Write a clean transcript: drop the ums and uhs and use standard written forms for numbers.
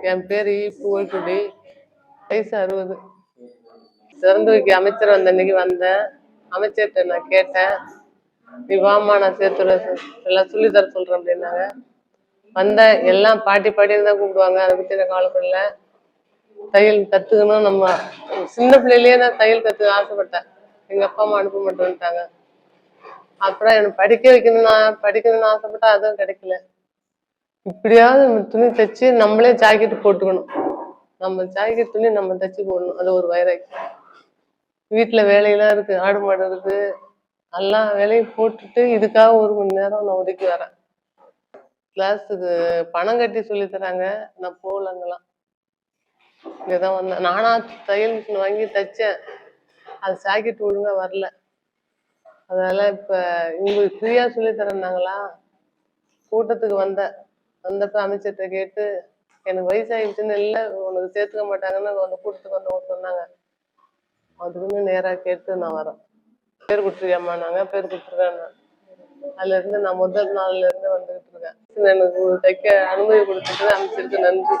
என் பேரு பூவக்குடி, வயசு 60. திறந்து வைக்க அமைச்சர் வந்த அன்னைக்கு வந்தேன். அமைச்சர்கிட்ட நான் கேட்டேன், நீ வாமா நான் சேர்த்துறேன், எல்லாம் சொல்லித்தர சொல்றேன் அப்படின்னாங்க. வந்தேன். எல்லாம் பாட்டி பாட்டின்னு தான் கூப்பிடுவாங்க, அதை பத்தி எனக்கு கவலைப்படல. தையல் கத்துக்கணும். நம்ம சின்ன பிள்ளையிலேயே நான் தையல் கத்துக்க ஆசைப்பட்டேன். எங்க அப்பா அம்மா அனுப்ப மாட்டேன்ட்டாங்க. அப்புறம் எனக்கு படிக்கணும்னு ஆசைப்பட்டா அதுவும் கிடைக்கல. இப்படியாவது நம்ம துணி தைச்சு நம்மளே ஜாக்கெட் போட்டுக்கணும். நம்ம ஜாக்கெட் துணி நம்ம தைச்சு போடணும். அது ஒரு வைராக்கியம். வீட்டுல வேலையெல்லாம் இருக்கு, ஆடு மாடு இருக்கு, எல்லா வேலையும் போட்டுட்டு இதுக்காக 1 மணி நேரம் நான் ஒதுக்கி வரேன். கிளாஸுக்கு பணம் கட்டி சொல்லி தராங்க, நான் போகலங்கெல்லாம். இங்கதான் வந்தேன். நானா தையல் மிஷின் வாங்கி தைச்சேன், அது ஜாக்கெட் ஒழுங்கா வரல. அதனால இப்ப இவங்களுக்கு ஃப்ரீயா சொல்லி தரேன்னாங்களா, கூட்டத்துக்கு வந்தப்ப அமைச்சர்கிட்ட கேட்டு, எனக்கு வயசாகிடுச்சுன்னு இல்லை உனக்கு சேர்த்துக்க மாட்டாங்கன்னு அந்த கூட்டத்துக்கு வந்தவங்க சொன்னாங்க. அதுக்குன்னு நேரா கேட்டு நான் வரேன். பேர் கொடுத்துருக்கியாம்மா? நாங்க பேர் கொடுத்துருக்கேன். அதுல இருந்து நான் முதல் நாள்ல இருந்து வந்துகிட்டு இருக்கேன். எனக்கு தைக்க அனுமதி கொடுத்துட்டு அமைச்சருக்கு நன்றி.